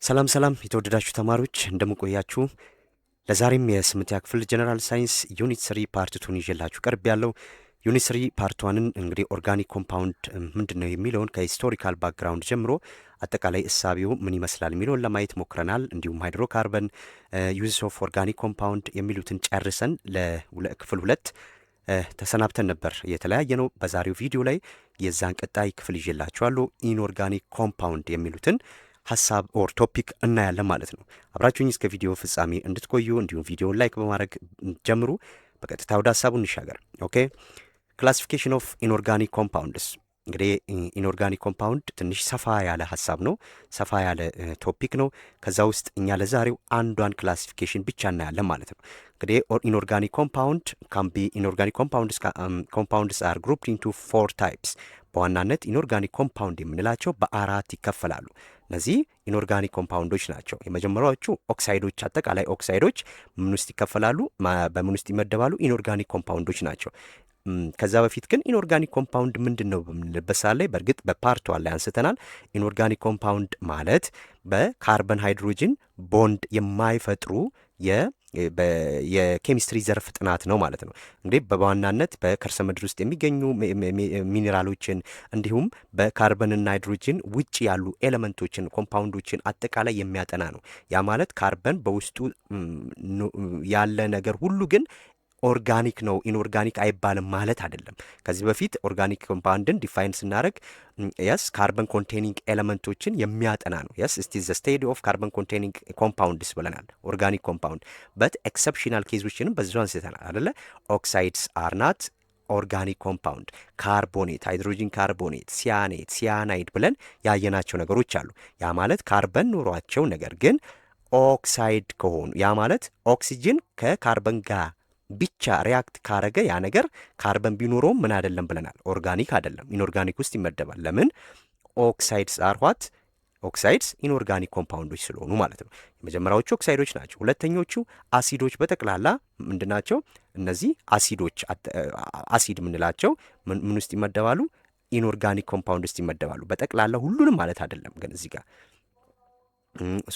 ሰላም ሰላም የተወደዳችሁ ተማሪዎች እንደምቆያችሁ ለዛሬም የስምንተኛ ክፍል ጀነራል ሳይንስ ዩኒት 3 ፓርት 2 ይዤላችሁ ቀርብ ያለው ዩኒት 3 ፓርት 1ን እንግዲህ ኦርጋኒክ ኮምፓውንድ ምንድነው የሚለውን ከሂስቶሪካል ባክግራውንድ ጀምሮ አጠቃላይ እሳቤው ምን ይመስላል የሚለውን ለማየት ሞክረናል። እንዲሁም ሃይድሮካርበን ዩዝ ኦፍ ኦርጋኒክ ኮምፓውንድ የሚሉትን ጨርሰን ለክፍል 2 ተሰናብተን ነበር የተለያየ ነው። በዛሬው ቪዲዮ ላይ የዛን ቀጣይ ክፍል ይዤላችኋለሁ። ኢንኦርጋኒክ ኮምፓውንድ የሚሉትን ሐሳብ ኦር ቶፒክ እናያለን ማለት ነው። አብራችሁኝ እስከ ቪዲዮ ፍጻሜ እንድትቆዩ እንዲሁም ቪዲዮን ላይክ በማድረግ ጀምሩ። በቀጥታ ወደ ሐሳቡ እንሻገር። ኦኬ ክላሲፊኬሽን ኦፍ ኢንኦርጋኒክ ኮምፓውንድስ። እንግዲህ ኢንኦርጋኒክ ኮምፓውንድ ትንሽ ሰፋ ያለ ሐሳብ ነው፣ ሰፋ ያለ ቶፒክ ነው። ከዛ ውስጥ እኛ ለዛሬው አንዷን ክላሲፊኬሽን ብቻ እናያለን ማለት ነው። እንግዲህ ኢንኦርጋኒክ ኮምፓውንድ ካን ቢ ኢንኦርጋኒክ ኮምፓውንድስ አር ግሩፕድ ኢንቱ 4 ታይፕስ። በዋናነት ኢንኦርጋኒክ ኮምፓውንድ የምንላቸው በአራት ይከፈላሉ። እነዚህ ኢንኦርጋኒክ ኮምፓውንዶች ናቸው። የመጀመሪያዎቹ ኦክሳይዶች፣ አጠቃላይ ኦክሳይዶች ምን ውስጥ ይከፈላሉ? በምን ውስጥ ይመደባሉ? ኢንኦርጋኒክ ኮምፓውንዶች ናቸው። ከዛ በፊት ግን ኢንኦርጋኒክ ኮምፓውንድ ምንድን ነው በምንልበት ሰዓት ላይ በእርግጥ በፓርት ዋን ላይ አንስተናል። ኢንኦርጋኒክ ኮምፓውንድ ማለት በካርበን ሃይድሮጅን ቦንድ የማይፈጥሩ የኬሚስትሪ ዘርፍ ጥናት ነው ማለት ነው። እንግዲህ በዋናነት በከርሰ ምድር ውስጥ የሚገኙ ሚኔራሎችን እንዲሁም በካርበንና ሃይድሮጅን ውጭ ያሉ ኤሌመንቶችን ኮምፓውንዶችን አጠቃላይ የሚያጠና ነው። ያ ማለት ካርበን በውስጡ ያለ ነገር ሁሉ ግን ኦርጋኒክ ነው፣ ኢንኦርጋኒክ አይባልም ማለት አይደለም። ከዚህ በፊት ኦርጋኒክ ኮምፓውንድን ዲፋይን ስናደርግ የስ ካርበን ኮንቴኒንግ ኤሌመንቶችን የሚያጠና ነው። የስ ኢት ኢዝ ዘ ስቴዲ ኦፍ ካርበን ኮንቴኒንግ ኮምፓውንድስ ብለናል፣ ኦርጋኒክ ኮምፓውንድ። በት ኤክሰፕሽናል ኬዞችንም በዚሁ አንስተናል አይደለ? ኦክሳይድስ አር ናት ኦርጋኒክ ኮምፓውንድ። ካርቦኔት፣ ሃይድሮጂን ካርቦኔት፣ ሲያኔት፣ ሲያናይድ ብለን ያየናቸው ነገሮች አሉ። ያ ማለት ካርበን ኖሯቸው ነገር ግን ኦክሳይድ ከሆኑ ያ ማለት ኦክሲጅን ከካርበን ጋር ብቻ ሪያክት ካረገ ያ ነገር ካርበን ቢኖረውም ምን አይደለም ብለናል፣ ኦርጋኒክ አይደለም፣ ኢንኦርጋኒክ ውስጥ ይመደባል። ለምን? ኦክሳይድስ አር ዋት ኦክሳይድስ ኢንኦርጋኒክ ኮምፓውንዶች ስለሆኑ ማለት ነው። የመጀመሪያዎቹ ኦክሳይዶች ናቸው። ሁለተኞቹ አሲዶች በጠቅላላ ምንድናቸው? እነዚህ አሲዶች አሲድ የምንላቸው ምን ውስጥ ይመደባሉ? ኢንኦርጋኒክ ኮምፓውንድ ውስጥ ይመደባሉ። በጠቅላላ ሁሉንም ማለት አይደለም ግን እዚህ ጋር።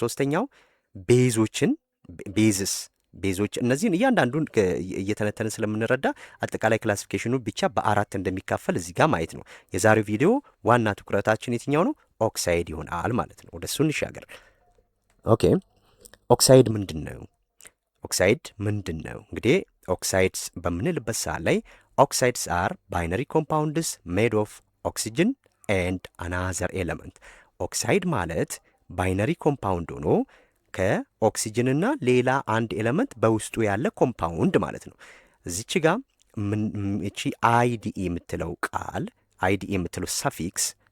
ሶስተኛው ቤዞች እነዚህን እያንዳንዱን እየተነተነ ስለምንረዳ አጠቃላይ ክላሲፊኬሽኑ ብቻ በአራት እንደሚካፈል እዚህ ጋር ማየት ነው። የዛሬው ቪዲዮ ዋና ትኩረታችን የትኛው ነው? ኦክሳይድ ይሆናል ማለት ነው። ወደ እሱ እንሻገር። ኦኬ ኦክሳይድ ምንድን ነው? እንግዲህ ኦክሳይድስ በምንልበት ሰዓት ላይ ኦክሳይድስ አር ባይነሪ ኮምፓውንድስ ሜድ ኦፍ ኦክሲጅን ኤንድ አናዘር ኤለመንት። ኦክሳይድ ማለት ባይነሪ ኮምፓውንድ ሆኖ ከኦክሲጅንና ሌላ አንድ ኤለመንት በውስጡ ያለ ኮምፓውንድ ማለት ነው። እዚች ጋር እቺ አይዲኢ የምትለው ቃል አይዲኢ የምትለው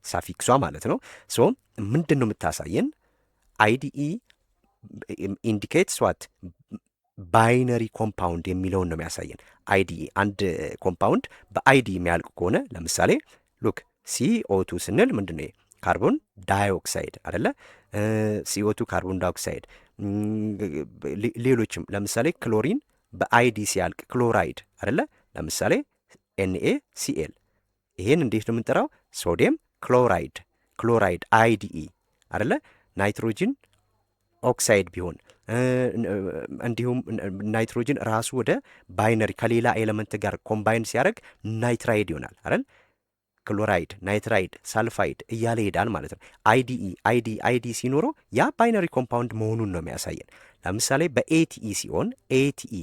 ሳፊክሷ ማለት ነው። ሶ ምንድን ነው የምታሳየን? አይዲኢ ኢንዲኬትስ ዋት ባይነሪ ኮምፓውንድ የሚለውን ነው የሚያሳየን። አይዲኢ አንድ ኮምፓውንድ በአይዲኢ የሚያልቅ ከሆነ ለምሳሌ ሉክ ሲኦ2 ስንል ምንድን ነው? ካርቦን ዳይኦክሳይድ አደለ? ሲኦ2 ካርቦን ዳይኦክሳይድ። ሌሎችም ለምሳሌ ክሎሪን በአይዲ ሲያልቅ ክሎራይድ አደለ? ለምሳሌ ኤንኤ ሲኤል። ይሄን እንዴት ነው የምንጠራው? ሶዲየም ክሎራይድ አይዲኢ አደለ? ናይትሮጅን ኦክሳይድ ቢሆን እንዲሁም ናይትሮጅን ራሱ ወደ ባይነሪ ከሌላ ኤሌመንት ጋር ኮምባይን ሲያደርግ ናይትራይድ ይሆናል አይደል? ክሎራይድ፣ ናይትራይድ፣ ሳልፋይድ እያለ ይሄዳል ማለት ነው። አይዲ ሲኖረው ያ ባይነሪ ኮምፓውንድ መሆኑን ነው የሚያሳየን። ለምሳሌ በኤቲኢ ሲሆን ኤቲኢ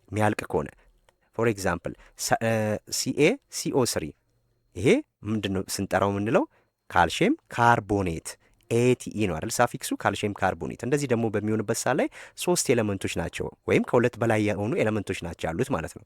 የሚያልቅ ከሆነ ፎር ኤግዛምፕል ሲኤ ሲኦ3 ይሄ ምንድን ነው ስንጠራው የምንለው? ካልሽየም ካርቦኔት ኤቲኢ ነው አይደል? ሳፊክሱ ካልሽየም ካርቦኔት። እንደዚህ ደግሞ በሚሆንበት ሰዓት ላይ 3 ኤሌመንቶች ናቸው ወይም ከሁለት በላይ የሆኑ ኤሌመንቶች ናቸው ያሉት ማለት ነው።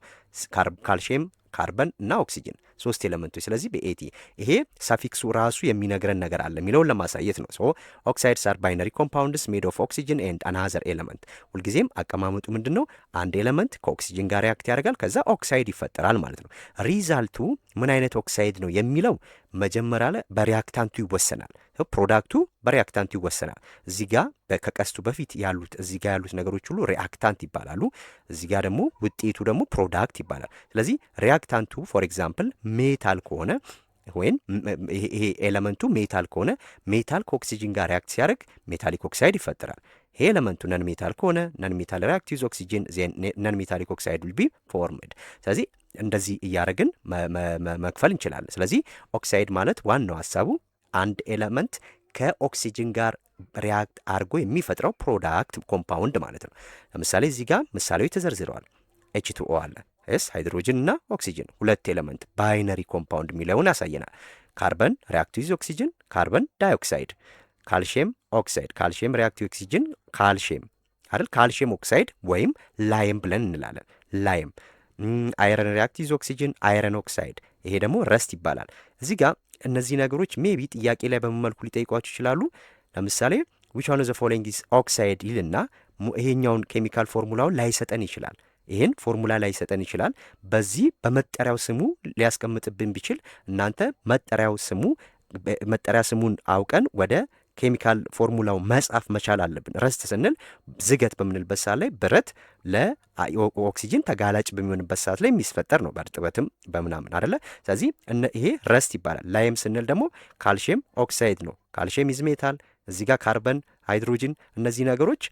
ካልሽየም፣ ካርበን እና ኦክሲጅን 3 ኤሌመንቶች። ስለዚህ በኤቲ ይሄ ሳፊክሱ ራሱ የሚነግረን ነገር አለ የሚለውን ለማሳየት ነው። ሶ ኦክሳይድስ አር ባይነሪ ኮምፓውንድስ ሜድ ኦፍ ኦክሲጅን ኤንድ አናዘር ኤሌመንት። ሁልጊዜም አቀማመጡ ምንድን ነው? አንድ ኤሌመንት ከኦክሲጅን ጋር ሪያክት ያደርጋል፣ ከዛ ኦክሳይድ ይፈጠራል ማለት ነው። ሪዛልቱ ምን አይነት ኦክሳይድ ነው የሚለው መጀመሪያ ላይ በሪያክታንቱ ይወሰናል። ፕሮዳክቱ በሪያክታንቱ ይወሰናል። እዚህ ጋር ከቀስቱ በፊት ያሉት እዚህ ጋር ያሉት ነገሮች ሁሉ ሪያክታንት ይባላሉ። እዚህ ጋር ደግሞ ውጤቱ ደግሞ ፕሮዳክት ይባላል። ስለዚህ ሪያክታንቱ ፎር ኤግዛምፕል ሜታል ከሆነ ወይም ይሄ ኤለመንቱ ሜታል ከሆነ ሜታል ከኦክሲጅን ጋር ሪያክት ሲያደርግ ሜታሊክ ኦክሳይድ ይፈጠራል። ይሄ ኤለመንቱ ነን ሜታል ከሆነ ነን ሜታል ሪያክት ዩዝ ኦክሲጅን ነን ሜታሊክ ኦክሳይድ ዊል ቢ ፎርምድ። ስለዚህ እንደዚህ እያደረግን መክፈል እንችላለን። ስለዚህ ኦክሳይድ ማለት ዋናው ሀሳቡ አንድ ኤለመንት ከኦክሲጅን ጋር ሪያክት አድርጎ የሚፈጥረው ፕሮዳክት ኮምፓውንድ ማለት ነው። ለምሳሌ እዚህ ጋር ምሳሌዎች ተዘርዝረዋል። ኤች2ኦ አለ ስ ሃይድሮጅን እና ኦክሲጅን ሁለት ኤለመንት ባይነሪ ኮምፓውንድ የሚለውን ያሳየናል። ካርበን ሪያክት ዊዝ ኦክሲጅን ካርበን ዳይኦክሳይድ፣ ካልሽየም ኦክሳይድ ካልሽየም ሪያክት ዊዝ ኦክሲጅን ካልሽየም አይደል፣ ካልሽየም ኦክሳይድ ወይም ላይም ብለን እንላለን። ላይም አይረን ሪያክት ዊዝ ኦክሲጅን አይረን ኦክሳይድ፣ ይሄ ደግሞ ረስት ይባላል። እዚህ ጋር እነዚህ ነገሮች ሜቢ ጥያቄ ላይ በመመልኩ ሊጠይቋችሁ ይችላሉ። ለምሳሌ ዊች ዋን ኦፍ ዘ ፎሎዊንግ ኢዝ ኦክሳይድ ይልና ይሄኛውን ኬሚካል ፎርሙላውን ላይሰጠን ይችላል። ይህን ፎርሙላ ላይሰጠን ይችላል። በዚህ በመጠሪያው ስሙ ሊያስቀምጥብን ቢችል እናንተ መጠሪያ ስሙን አውቀን ወደ ኬሚካል ፎርሙላው መጻፍ መቻል አለብን። ረስት ስንል ዝገት በምንልበት ሰዓት ላይ ብረት ለኦክሲጅን ተጋላጭ በሚሆንበት ሰዓት ላይ የሚፈጠር ነው፣ በእርጥበትም በምናምን አይደለ። ስለዚህ ይሄ ረስት ይባላል። ላይም ስንል ደግሞ ካልሽየም ኦክሳይድ ነው። ካልሽየም ኢዝ ሜታል። እዚህ ጋር ካርበን፣ ሃይድሮጅን እነዚህ ነገሮች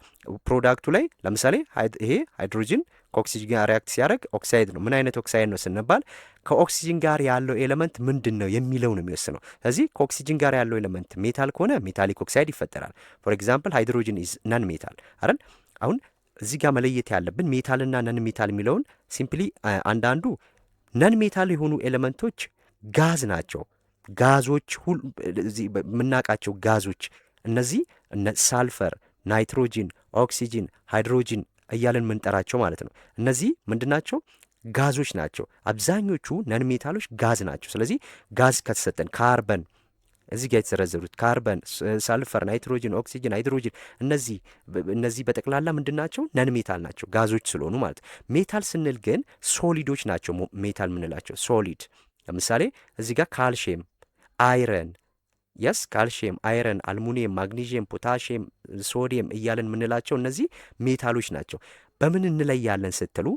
ፕሮዳክቱ ላይ ለምሳሌ ይሄ ሃይድሮጅን ከኦክሲጅን ጋር ሪያክት ሲያደርግ ኦክሳይድ ነው። ምን አይነት ኦክሳይድ ነው ስንባል ከኦክሲጅን ጋር ያለው ኤሌመንት ምንድን ነው የሚለው ነው የሚወስነው። ስለዚህ ከኦክሲጅን ጋር ያለው ኤሌመንት ሜታል ከሆነ ሜታሊክ ኦክሳይድ ይፈጠራል። ፎር ኤግዛምፕል ሃይድሮጅን ኢዝ ነን ሜታል አይደል። አሁን እዚህ ጋር መለየት ያለብን ሜታልና ነን ሜታል የሚለውን ሲምፕሊ አንዳንዱ ነን ሜታል የሆኑ ኤሌመንቶች ጋዝ ናቸው። ጋዞች የምናውቃቸው ጋዞች እነዚህ ሳልፈር፣ ናይትሮጂን፣ ኦክሲጂን፣ ሃይድሮጂን እያለን የምንጠራቸው ማለት ነው። እነዚህ ምንድናቸው? ጋዞች ናቸው። አብዛኞቹ ነን ሜታሎች ጋዝ ናቸው። ስለዚህ ጋዝ ከተሰጠን ካርበን፣ እዚህ ጋር የተዘረዘሩት ካርበን፣ ሳልፈር፣ ናይትሮጂን፣ ኦክሲጂን፣ ሃይድሮጂን እነዚህ በጠቅላላ ምንድናቸው? ነን ሜታል ናቸው፣ ጋዞች ስለሆኑ ማለት ነው። ሜታል ስንል ግን ሶሊዶች ናቸው። ሜታል የምንላቸው ሶሊድ ለምሳሌ እዚህ ጋር ካልሽየም፣ አይረን የስ ካልሽየም፣ አይረን፣ አልሙኒየም፣ ማግኒዥየም፣ ፖታሽየም፣ ሶዲየም እያለን የምንላቸው እነዚህ ሜታሎች ናቸው። በምን እንለያለን ስትሉ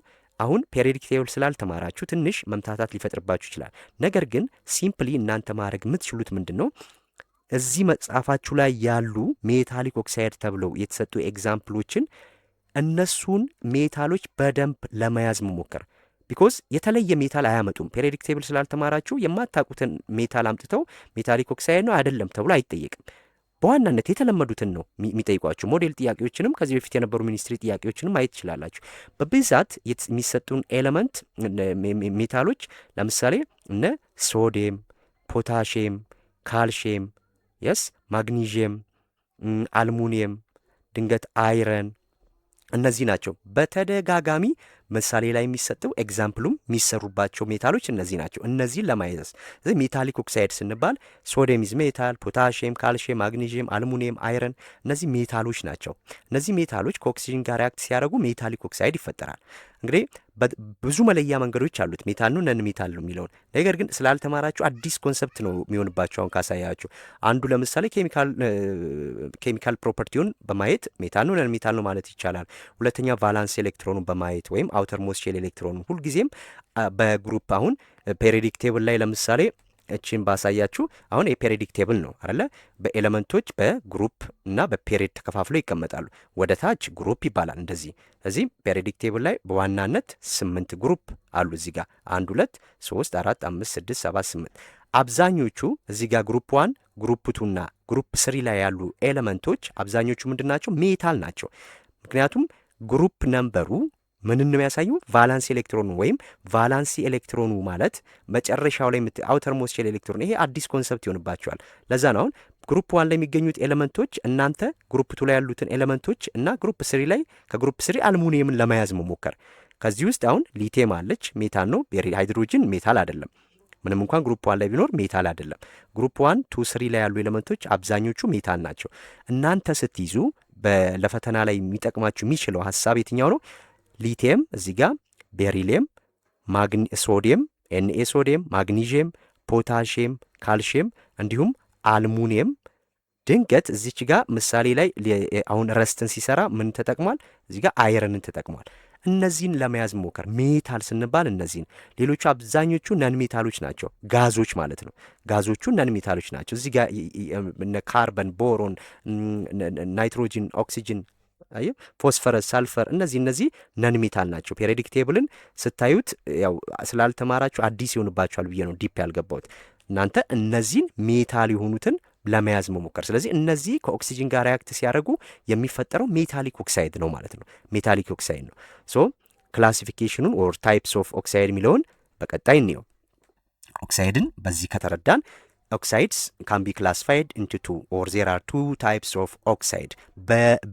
አሁን ፔሪዮዲክ ቴብል ስላልተማራችሁ ትንሽ መምታታት ሊፈጥርባችሁ ይችላል። ነገር ግን ሲምፕሊ እናንተ ማድረግ የምትችሉት ምንድን ነው? እዚህ መጽሐፋችሁ ላይ ያሉ ሜታሊክ ኦክሳይድ ተብለው የተሰጡ ኤግዛምፕሎችን እነሱን ሜታሎች በደንብ ለመያዝ መሞከር። ቢኮዝ የተለየ ሜታል አያመጡም። ፔሪዮዲክ ቴብል ስላልተማራችሁ የማታውቁትን ሜታል አምጥተው ሜታሊክ ኦክሳይድ ነው አይደለም ተብሎ አይጠየቅም። በዋናነት የተለመዱትን ነው የሚጠይቋችሁ። ሞዴል ጥያቄዎችንም ከዚህ በፊት የነበሩ ሚኒስትሪ ጥያቄዎችንም ማየት ትችላላችሁ። በብዛት የሚሰጡን ኤሌመንት ሜታሎች ለምሳሌ እነ ሶዲየም፣ ፖታሽየም፣ ካልሽየም፣ የስ ማግኒዥየም፣ አልሙኒየም፣ ድንገት አይረን እነዚህ ናቸው። በተደጋጋሚ ምሳሌ ላይ የሚሰጠው ኤግዛምፕሉም የሚሰሩባቸው ሜታሎች እነዚህ ናቸው። እነዚህን ለማየት ሜታሊክ ኦክሳይድ ስንባል ሶዲየም ኢዝ ሜታል፣ ፖታሽየም፣ ካልሽየም፣ ማግኒዥየም፣ አልሙኒየም፣ አይረን እነዚህ ሜታሎች ናቸው። እነዚህ ሜታሎች ከኦክሲጅን ጋር ሪያክት ሲያደርጉ ሜታሊክ ኦክሳይድ ይፈጠራል። እንግዲህ ብዙ መለያ መንገዶች አሉት፣ ሜታል ነው ነን ሜታል ነው የሚለውን። ነገር ግን ስላልተማራችሁ አዲስ ኮንሰፕት ነው የሚሆንባቸው። አሁን ካሳያችሁ አንዱ ለምሳሌ ኬሚካል ፕሮፐርቲውን በማየት ሜታል ነው ነን ሜታል ነው ማለት ይቻላል። ሁለተኛ ቫላንስ ኤሌክትሮኑን በማየት ወይም አውተር ሞስት ሼል ኤሌክትሮኑን ሁልጊዜም በግሩፕ አሁን ፔሪዮዲክ ቴብል ላይ ለምሳሌ እቺን ባሳያችሁ አሁን የፔሪዮዲክ ቴብል ነው አይደለ? በኤሌመንቶች በግሩፕ እና በፔሪድ ተከፋፍለው ይቀመጣሉ። ወደ ታች ግሩፕ ይባላል እንደዚህ። እዚህ ፔሪዮዲክ ቴብል ላይ በዋናነት 8 ግሩፕ አሉ። እዚህ ጋር 1 2 3 4 5 6 7 8 አብዛኞቹ እዚህ ጋር ግሩፕ 1 ግሩፕ 2 እና ግሩፕ 3 ላይ ያሉ ኤሌመንቶች አብዛኞቹ ምንድናቸው? ሜታል ናቸው። ምክንያቱም ግሩፕ ነምበሩ ምንን ነው የሚያሳዩ? ቫላንሲ ኤሌክትሮኑ ወይም ቫላንሲ ኤሌክትሮኑ ማለት መጨረሻው ላይ አውተር ሞስት ሼል ኤሌክትሮን። ይሄ አዲስ ኮንሰፕት ይሆንባቸዋል። ለዛ ነው አሁን ግሩፕ 1 ላይ የሚገኙት ኤሌመንቶች እናንተ ግሩፕ 2 ላይ ያሉትን ኤሌመንቶች እና ግሩፕ 3 ላይ ከግሩፕ 3 አልሙኒየምን ለመያዝ መሞከር። ከዚህ ውስጥ አሁን ሊቲየም አለች፣ ሜታል ነው። ሃይድሮጅን ሜታል አይደለም። ምንም እንኳን ግሩፕ 1 ላይ ቢኖር ሜታል አይደለም። ግሩፕ 1 2 3 ላይ ያሉ ኤሌመንቶች አብዛኞቹ ሜታል ናቸው። እናንተ ስትይዙ ለፈተና ላይ የሚጠቅማችሁ የሚችለው ሀሳብ የትኛው ነው? ሊቲየም እዚህ ጋር፣ ቤሪሊየም፣ ሶዲየም ኤንኤ ሶዲየም፣ ማግኒዥየም፣ ፖታሽየም፣ ካልሽየም እንዲሁም አልሙኒየም። ድንገት እዚች ጋር ምሳሌ ላይ አሁን ረስትን ሲሰራ ምን ተጠቅሟል? እዚህ ጋር አይረንን ተጠቅሟል። እነዚህን ለመያዝ መሞከር። ሜታል ስንባል እነዚህን፣ ሌሎቹ አብዛኞቹ ነን ሜታሎች ናቸው፣ ጋዞች ማለት ነው። ጋዞቹ ነን ሜታሎች ናቸው። እዚህ ጋር ካርበን፣ ቦሮን፣ ናይትሮጂን፣ ኦክሲጅን፣ ፎስፈረስ፣ ሳልፈር እነዚህ ነን ሜታል ናቸው። ፔሪዮዲክ ቴብልን ስታዩት ያው ስላልተማራችሁ አዲስ ይሆንባችኋል ብዬ ነው ዲፕ ያልገባሁት። እናንተ እነዚህን ሜታል የሆኑትን ለመያዝ መሞከር። ስለዚህ እነዚህ ከኦክሲጅን ጋር ሪያክት ሲያደርጉ የሚፈጠረው ሜታሊክ ኦክሳይድ ነው ማለት ነው። ሜታሊክ ኦክሳይድ ነው። ሶ ክላሲፊኬሽኑን ኦር ታይፕስ ኦፍ ኦክሳይድ የሚለውን በቀጣይ እንየው። ኦክሳይድን በዚህ ከተረዳን oxides can be classified into two or there are two types of oxide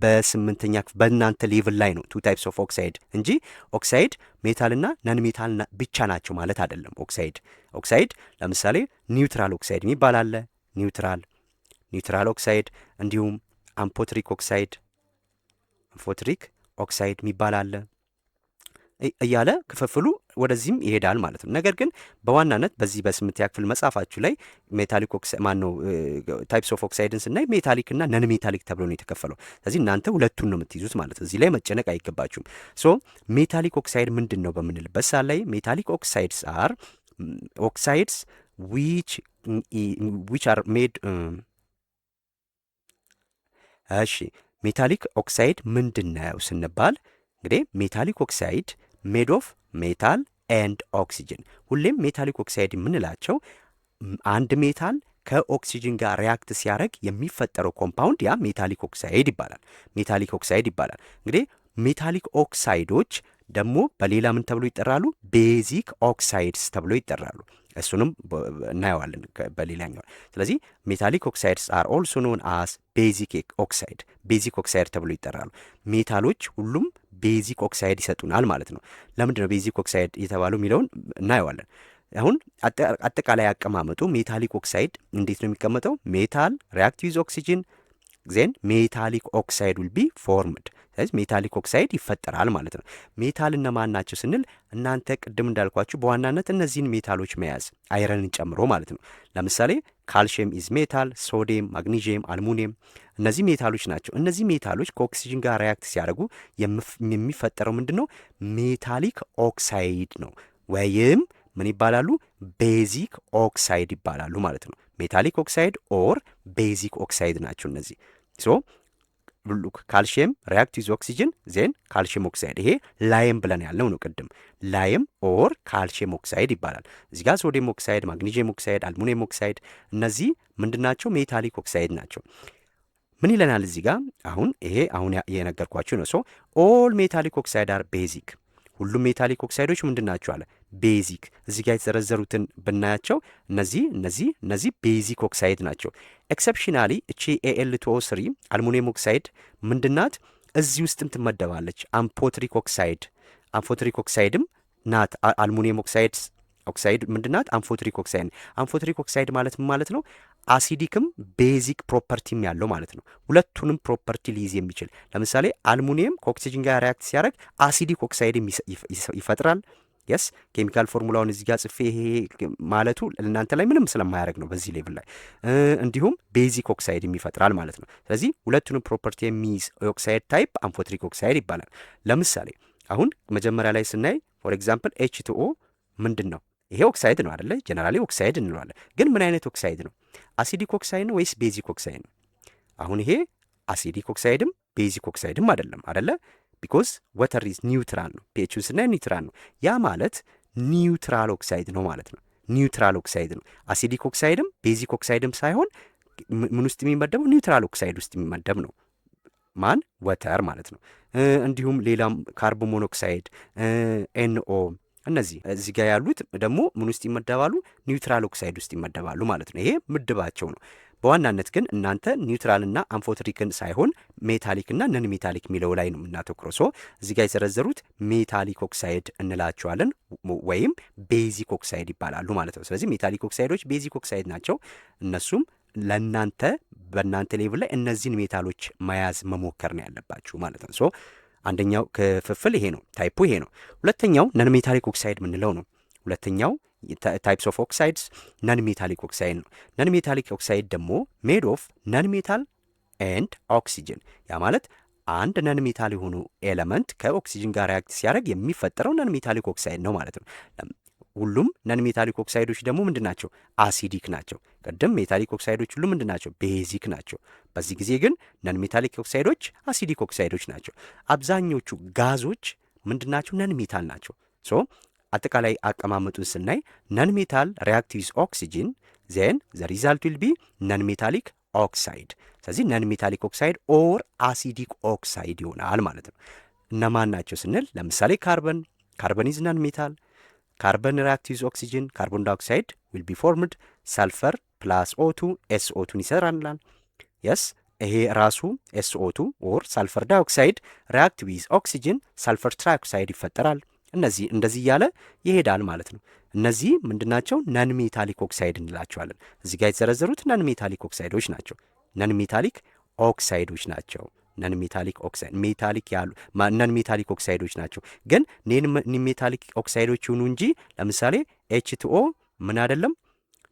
በስምንተኛ በእናንተ ሌቭል ላይ ነው two types of oxide እንጂ ኦክሳይድ ሜታልና ነን ሜታል ብቻ ናቸው ማለት አይደለም። ኦክሳይድ ለምሳሌ ኒውትራል ኦክሳይድ የሚባል አለ። ኒውትራል ኦክሳይድ እንዲሁም አምፎትሪክ ኦክሳይድ የሚባል አለ እያለ ክፍፍሉ ወደዚህም ይሄዳል ማለት ነው። ነገር ግን በዋናነት በዚህ በስምንተኛ ክፍል መጽሐፋችሁ ላይ ሜታሊክ ኦክሳይድ ታይፕስ ኦፍ ኦክሳይድን ስናይ ሜታሊክ እና ነን ሜታሊክ ተብሎ ነው የተከፈለው። ስለዚህ እናንተ ሁለቱን ነው የምትይዙት ማለት ነው። እዚህ ላይ መጨነቅ አይገባችሁም። ሶ ሜታሊክ ኦክሳይድ ምንድን ነው በምንልበት ሰዓት ላይ ሜታሊክ ኦክሳይድስ አር ኦክሳይድስ which are made እሺ ሜታሊክ ኦክሳይድ ምንድን ነው ስንባል እንግዲህ ሜታሊክ ኦክሳይድ ሜድ ኦፍ ሜታል ኤንድ ኦክሲጅን። ሁሌም ሜታሊክ ኦክሳይድ የምንላቸው አንድ ሜታል ከኦክሲጅን ጋር ሪያክት ሲያደርግ የሚፈጠረው ኮምፓውንድ ያ ሜታሊክ ኦክሳይድ ይባላል። እንግዲህ ሜታሊክ ኦክሳይዶች ደግሞ በሌላ ምን ተብሎ ይጠራሉ? ቤዚክ ኦክሳይድስ ተብሎ ይጠራሉ። እሱንም እናየዋለን በሌላኛው። ስለዚህ ሜታሊክ ኦክሳይድስ አር ኦልሶ ኖን አስ ቤዚክ ኦክሳይድ ተብሎ ይጠራሉ። ሜታሎች ሁሉም ቤዚክ ኦክሳይድ ይሰጡናል ማለት ነው። ለምንድን ነው ቤዚክ ኦክሳይድ የተባለው የሚለውን እናየዋለን። አሁን አጠቃላይ አቀማመጡ ሜታሊክ ኦክሳይድ እንዴት ነው የሚቀመጠው? ሜታል ሪያክት ዊዝ ኦክሲጅን ዜን ሜታሊክ ኦክሳይድ ዊል ቢ ፎርምድ። ስለዚህ ሜታሊክ ኦክሳይድ ይፈጠራል ማለት ነው። ሜታል እነማን ናቸው ስንል እናንተ ቅድም እንዳልኳችሁ በዋናነት እነዚህን ሜታሎች መያዝ አይረንን ጨምሮ ማለት ነው። ለምሳሌ ካልሽየም ኢዝ ሜታል፣ ሶዲየም፣ ማግኒዥየም፣ አልሙኒየም እነዚህ ሜታሎች ናቸው። እነዚህ ሜታሎች ከኦክሲጅን ጋር ሪያክት ሲያደርጉ የሚፈጠረው ምንድን ነው? ሜታሊክ ኦክሳይድ ነው ወይም ምን ይባላሉ? ቤዚክ ኦክሳይድ ይባላሉ ማለት ነው። ሜታሊክ ኦክሳይድ ኦር ቤዚክ ኦክሳይድ ናቸው እነዚህ። ሶ ሉክ ካልሽየም ሪያክት ዊዝ ኦክሲጅን ዜን ካልሽየም ኦክሳይድ። ይሄ ላየም ብለን ያለው ነው ቅድም። ላየም ኦር ካልሽየም ኦክሳይድ ይባላል። እዚህ ጋር ሶዲየም ኦክሳይድ፣ ማግኒዥየም ኦክሳይድ፣ አልሙኒየም ኦክሳይድ እነዚህ ምንድናቸው? ሜታሊክ ኦክሳይድ ናቸው። ምን ይለናል እዚህ ጋር? ይሄ አሁን የነገርኳችሁ ነው። ሶ ኦል ሜታሊክ ኦክሳይድ አር ቤዚክ። ሁሉም ሜታሊክ ኦክሳይዶች ምንድን ናቸው አለ? ቤዚክ። እዚህ ጋር የተዘረዘሩትን ብናያቸው እነዚህ ቤዚክ ኦክሳይድ ናቸው። ኤክሰፕሽናሊ እቺ ኤል2ኦ3 አልሙኒየም ኦክሳይድ ምንድናት? እዚህ ውስጥም ትመደባለች። አምፎትሪክ ኦክሳይድም ናት። አልሙኒየም ኦክሳይድ ምንድናት? አምፎትሪክ ኦክሳይድ ማለት ነው አሲዲክም ቤዚክ ፕሮፐርቲም ያለው ማለት ነው። ሁለቱንም ፕሮፐርቲ ሊይዝ የሚችል ለምሳሌ አልሙኒየም ከኦክሲጅን ጋር ሪያክት ሲያደርግ አሲዲክ ኦክሳይድም ይፈጥራል። የስ ኬሚካል ፎርሙላውን እዚህ ጋር ጽፌ ይሄ ማለቱ እናንተ ላይ ምንም ስለማያደርግ ነው በዚህ ሌቭል ላይ። እንዲሁም ቤዚክ ኦክሳይድም ይፈጥራል ማለት ነው። ስለዚህ ሁለቱንም ፕሮፐርቲ የሚይዝ ኦክሳይድ ታይፕ አምፎትሪክ ኦክሳይድ ይባላል። ለምሳሌ አሁን መጀመሪያ ላይ ስናይ ፎር ኤግዛምፕል ኤች2ኦ ምንድን ነው? ይሄ ኦክሳይድ ነው አይደለ? ጀነራሊ ኦክሳይድ እንለዋለን። ግን ምን አይነት ኦክሳይድ ነው? አሲዲክ ኦክሳይድ ነው ወይስ ቤዚክ ኦክሳይድ ነው? አሁን ይሄ አሲዲክ ኦክሳይድም ቤዚክ ኦክሳይድም አይደለም አይደለ? ቢኮዝ ወተር ኢዝ ኒውትራል ነው። ፒኤች ስናይ ኒውትራል ነው። ያ ማለት ኒውትራል ኦክሳይድ ነው ማለት ነው። ኒውትራል ኦክሳይድ ነው። አሲዲክ ኦክሳይድም ቤዚክ ኦክሳይድም ሳይሆን ምን ውስጥ የሚመደበው? ኒውትራል ኦክሳይድ ውስጥ የሚመደብ ነው። ማን? ወተር ማለት ነው። እንዲሁም ሌላም ካርቦን ሞኖክሳይድ፣ ኤንኦ እነዚህ እዚህ ጋር ያሉት ደግሞ ምን ውስጥ ይመደባሉ? ኒውትራል ኦክሳይድ ውስጥ ይመደባሉ ማለት ነው። ይሄ ምድባቸው ነው። በዋናነት ግን እናንተ ኒውትራልና አምፎትሪክን ሳይሆን ሜታሊክና ነን ሜታሊክ የሚለው ላይ ነው የምናተኩረው። ሶ እዚህ ጋር የዘረዘሩት ሜታሊክ ኦክሳይድ እንላቸዋለን ወይም ቤዚክ ኦክሳይድ ይባላሉ ማለት ነው። ስለዚህ ሜታሊክ ኦክሳይዶች ቤዚክ ኦክሳይድ ናቸው። እነሱም በእናንተ ሌቭል ላይ እነዚህን ሜታሎች መያዝ መሞከር ነው ያለባችሁ ማለት ነው። ሶ አንደኛው ክፍፍል ይሄ ነው፣ ታይፑ ይሄ ነው። ሁለተኛው ነን ሜታሊክ ኦክሳይድ የምንለው ነው። ሁለተኛው ታይፕስ ኦፍ ኦክሳይድስ ነን ሜታሊክ ኦክሳይድ ነው። ነን ሜታሊክ ኦክሳይድ ደግሞ ሜድ ኦፍ ነን ሜታል ኤንድ ኦክሲጅን። ያ ማለት አንድ ነን ሜታል የሆኑ ኤለመንት ከኦክሲጅን ጋር ሪያክት ሲያደርግ የሚፈጠረው ነን ሜታሊክ ኦክሳይድ ነው ማለት ነው። ሁሉም ነን ሜታሊክ ኦክሳይዶች ደግሞ ምንድን ናቸው? አሲዲክ ናቸው። ቅድም ሜታሊክ ኦክሳይዶች ሁሉ ምንድን ናቸው? ቤዚክ ናቸው። በዚህ ጊዜ ግን ነን ሜታሊክ ኦክሳይዶች አሲዲክ ኦክሳይዶች ናቸው። አብዛኞቹ ጋዞች ምንድን ናቸው? ነን ሜታል ናቸው። ሶ አጠቃላይ አቀማመጡን ስናይ ነን ሜታል ሪያክት ዊዝ ኦክሲጅን ዜን ዘ ሪዛልት ዊል ቢ ነን ሜታሊክ ኦክሳይድ። ስለዚህ ነን ሜታሊክ ኦክሳይድ ኦር አሲዲክ ኦክሳይድ ይሆናል ማለት ነው። እነማን ናቸው ስንል ለምሳሌ ካርበን ኢዝ ነን ሜታል። ካርበን ሪያክት ዊዝ ኦክሲጅን ካርቦን ዳይኦክሳይድ ዊል ቢ ፎርምድ። ሰልፈር ፕላስ ኦቱ ኤስኦቱን ይሰራናል። የስ ይሄ ራሱ ኤስኦቱ ኦር ሰልፈር ዳይኦክሳይድ ሪያክት ዊዝ ኦክሲጅን ሰልፈር ትራይኦክሳይድ ይፈጠራል። እነዚህ እንደዚህ እያለ ይሄዳል ማለት ነው። እነዚህ ምንድናቸው? ነን ሜታሊክ ኦክሳይድ እንላቸዋለን። እዚህ ጋር የተዘረዘሩት ነን ሜታሊክ ኦክሳይዶች ናቸው። ነን ሜታሊክ ኦክሳይዶች ናቸው። ነን ሜታሊክ ኦክሳይድ ሜታሊክ ያሉ ነን ሜታሊክ ኦክሳይዶች ናቸው። ግን ነን ሜታሊክ ኦክሳይዶች ይሁኑ እንጂ ለምሳሌ ኤች2ኦ ምን አይደለም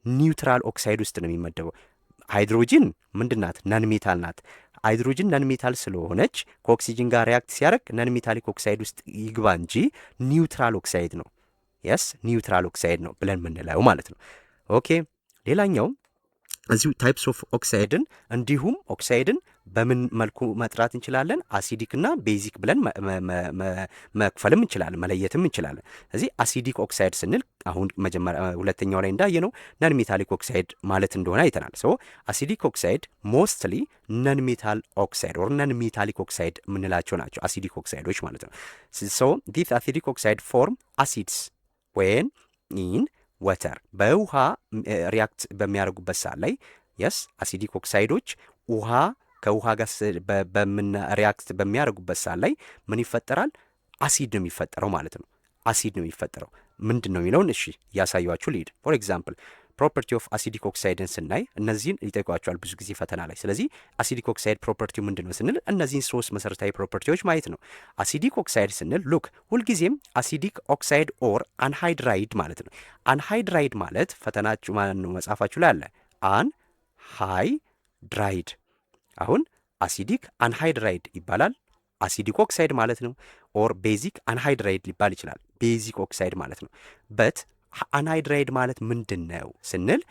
ኒውትራል ኦክሳይድ ውስጥ ነው የሚመደበው። ሃይድሮጂን ምንድናት? ነን ሜታል ናት። ሃይድሮጅን ነን ሜታል ስለሆነች ከኦክሲጅን ጋር ሪያክት ሲያደርግ ነን ሜታሊክ ኦክሳይድ ውስጥ ይግባ እንጂ ኒውትራል ኦክሳይድ ነው። የስ ኒውትራል ኦክሳይድ ነው ብለን የምንለው ማለት ነው። ኦኬ ሌላኛው እዚሁ ታይፕስ ኦፍ ኦክሳይድን እንዲሁም ኦክሳይድን በምን መልኩ መጥራት እንችላለን? አሲዲክ እና ቤዚክ ብለን መክፈልም እንችላለን፣ መለየትም እንችላለን። ስለዚህ አሲዲክ ኦክሳይድ ስንል አሁን መጀመሪያ ሁለተኛው ላይ እንዳየነው ነን ሜታሊክ ኦክሳይድ ማለት እንደሆነ አይተናል። ሶ አሲዲክ ኦክሳይድ ሞስትሊ ነን ሜታል ኦክሳይድ ኦር ነን ሜታሊክ ኦክሳይድ የምንላቸው ናቸው አሲዲክ ኦክሳይዶች ማለት ነው። ሶ ዲስ አሲዲክ ኦክሳይድ ፎርም አሲድስ ዌን ኢን ወተር በውሃ ሪያክት በሚያደርጉበት ሰዓት ላይ የስ አሲዲክ ኦክሳይዶች ውሃ ከውሃ ጋር ሪያክት በሚያደርጉበት ሰዓት ላይ ምን ይፈጠራል? አሲድ ነው የሚፈጠረው ማለት ነው። አሲድ ነው የሚፈጠረው። ምንድን ነው የሚለውን እሺ እያሳያችሁ ልሂድ። ፎር ኤግዛምፕል ፕሮፐርቲ ኦፍ አሲዲክ ኦክሳይድን ስናይ እነዚህን ይጠይቋቸዋል ብዙ ጊዜ ፈተና ላይ። ስለዚህ አሲዲክ ኦክሳይድ ፕሮፐርቲው ምንድን ነው ስንል እነዚህን ሶስት መሰረታዊ ፕሮፐርቲዎች ማየት ነው። አሲዲክ ኦክሳይድ ስንል ሉክ ሁልጊዜም አሲዲክ ኦክሳይድ ኦር አንሃይድራይድ ማለት ነው። አንሃይድራይድ ማለት ፈተናችሁ ማለት ነው መጽሐፋችሁ ላይ አለ አንሃይድራይድ። አሁን አሲዲክ አንሃይድራይድ ይባላል። አሲዲክ ኦክሳይድ ማለት ነው። ኦር ቤዚክ አንሃይድራይድ ሊባል ይችላል። ቤዚክ ኦክሳይድ ማለት ነው። በት አንሃይድራይድ ማለት ምንድን ነው ስንል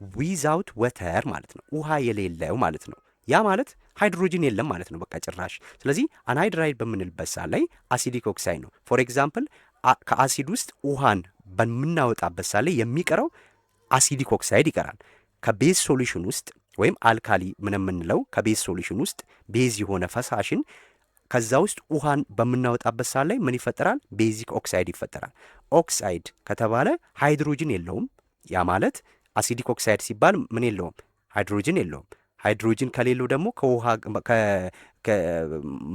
ዊዛውት ወተር ማለት ነው። ውሃ የሌለው ማለት ነው። ያ ማለት ሃይድሮጅን የለም ማለት ነው በቃ ጭራሽ። ስለዚህ አንሃይድራይድ በምንልበት ሰዓት ላይ አሲዲክ ኦክሳይድ ነው። ፎር ኤግዛምፕል ከአሲድ ውስጥ ውሃን በምናወጣበት ሰዓት ላይ የሚቀረው አሲዲክ ኦክሳይድ ይቀራል። ከቤዝ ሶሉሽን ውስጥ ወይም አልካሊ ምን የምንለው ከቤዝ ሶሉሽን ውስጥ ቤዝ የሆነ ፈሳሽን ከዛ ውስጥ ውሃን በምናወጣበት ሰዓት ላይ ምን ይፈጠራል? ቤዚክ ኦክሳይድ ይፈጠራል። ኦክሳይድ ከተባለ ሃይድሮጅን የለውም። ያ ማለት አሲዲክ ኦክሳይድ ሲባል ምን የለውም? ሃይድሮጅን የለውም። ሃይድሮጅን ከሌለው ደግሞ ከውሃ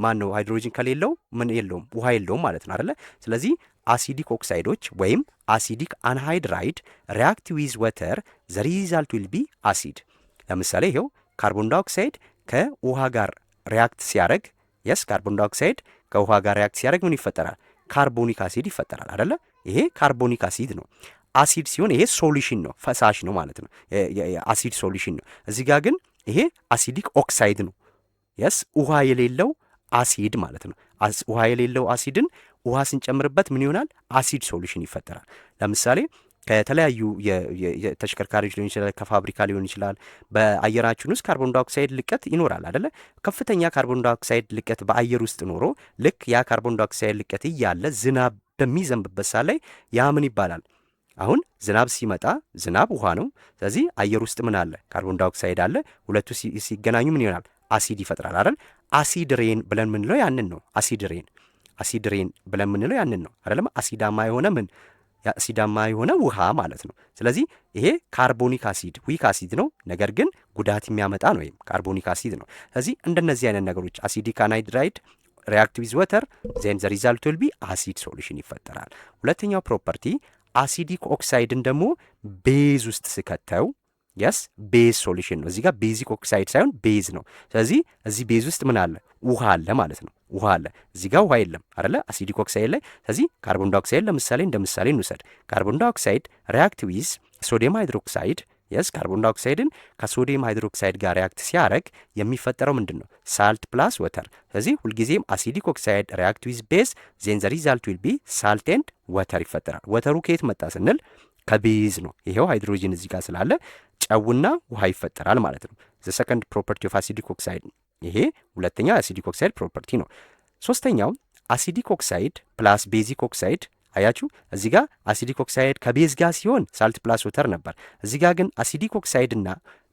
ማን ነው? ሃይድሮጅን ከሌለው ምን የለውም? ውሃ የለውም ማለት ነው አይደለ? ስለዚህ አሲዲክ ኦክሳይዶች ወይም አሲዲክ አንሃይድራይድ ሪያክት ዊዝ ወተር ዘ ሪዛልት ዊል ቢ አሲድ። ለምሳሌ ይሄው ካርቦን ዳይኦክሳይድ ከውሃ ጋር ሪያክት ሲያደርግ የስ ካርቦን ዳይኦክሳይድ ከውሃ ጋር ሪያክት ሲያደርግ ምን ይፈጠራል? ካርቦኒክ አሲድ ይፈጠራል አይደለ? ይሄ ካርቦኒክ አሲድ ነው። አሲድ ሲሆን ይሄ ሶሉሽን ነው፣ ፈሳሽ ነው ማለት ነው። የአሲድ ሶሉሽን ነው። እዚህ ጋር ግን ይሄ አሲዲክ ኦክሳይድ ነው። የስ ውሃ የሌለው አሲድ ማለት ነው። ውሃ የሌለው አሲድን ውሃ ስንጨምርበት ምን ይሆናል? አሲድ ሶሉሽን ይፈጠራል። ለምሳሌ ከተለያዩ ተሽከርካሪዎች ሊሆን ይችላል፣ ከፋብሪካ ሊሆን ይችላል። በአየራችን ውስጥ ካርቦን ዳይኦክሳይድ ልቀት ይኖራል አይደለ? ከፍተኛ ካርቦን ዳይኦክሳይድ ልቀት በአየር ውስጥ ኖሮ ልክ ያ ካርቦን ዳይኦክሳይድ ልቀት እያለ ዝናብ በሚዘንብበት ሰዓት ላይ ያ ምን ይባላል? አሁን ዝናብ ሲመጣ ዝናብ ውሃ ነው። ስለዚህ አየር ውስጥ ምን አለ? ካርቦን ዳይኦክሳይድ አለ። ሁለቱ ሲገናኙ ምን ይሆናል? አሲድ ይፈጥራል አይደል? አሲድ ሬን ብለን ምንለው ያንን ነው። አሲድ ሬን ብለን ምንለው ያንን ነው አይደለም? አሲዳማ የሆነ ምን አሲዳማ የሆነ ውሃ ማለት ነው። ስለዚህ ይሄ ካርቦኒክ አሲድ ዊክ አሲድ ነው፣ ነገር ግን ጉዳት የሚያመጣ ነው፣ ወይም ካርቦኒክ አሲድ ነው። ስለዚህ እንደነዚህ አይነት ነገሮች አሲዲክ አንሃይድራይድ ሪያክት ዊዝ ወተር ዜን ዘ ሪዛልት ዊል ቢ አሲድ ሶሉሽን ይፈጠራል። ሁለተኛው ፕሮፐርቲ አሲዲክ ኦክሳይድን ደግሞ ቤዝ ውስጥ ስከተው የስ ቤዝ ሶሉሽን ነው። እዚህ ጋር ቤዚክ ኦክሳይድ ሳይሆን ቤዝ ነው። ስለዚህ እዚህ ቤዝ ውስጥ ምን አለ? ውሃ አለ ማለት ነው። ውሃ አለ። እዚህ ጋር ውሃ የለም አይደለ? አሲዲክ ኦክሳይድ ላይ። ስለዚህ ካርቦን ዳይኦክሳይድ ለምሳሌ እንደ ምሳሌ እንውሰድ። ካርቦን ዳይኦክሳይድ ሪያክት ዊዝ ሶዲየም ሃይድሮክሳይድ የስ ካርቦን ዳይኦክሳይድን ከሶዲየም ሃይድሮክሳይድ ጋር ሪያክት ሲያደርግ የሚፈጠረው ምንድን ነው? ሳልት ፕላስ ወተር። ስለዚህ ሁልጊዜም አሲዲክ ኦክሳይድ ሪያክት ዊዝ ቤዝ ዜን ዘ ሪዛልት ዊል ቢ ሳልት ኤንድ ወተር ይፈጠራል። ወተሩ ከየት መጣ ስንል ከቤዝ ነው። ይሄው ሃይድሮጂን እዚህ ጋር ስላለ ጨውና ውሃ ይፈጠራል ማለት ነው። ዘ ሰከንድ ፕሮፐርቲ ኦፍ አሲዲክ ኦክሳይድ ይሄ ሁለተኛው የአሲዲክ ኦክሳይድ ፕሮፐርቲ ነው። ሶስተኛው አሲዲክ ኦክሳይድ ፕላስ ቤዚክ ኦክሳይድ። አያችሁ እዚህ ጋር አሲዲክ ኦክሳይድ ከቤዝ ጋር ሲሆን ሳልት ፕላስ ወተር ነበር። እዚህ ጋር ግን አሲዲክ ኦክሳይድ እና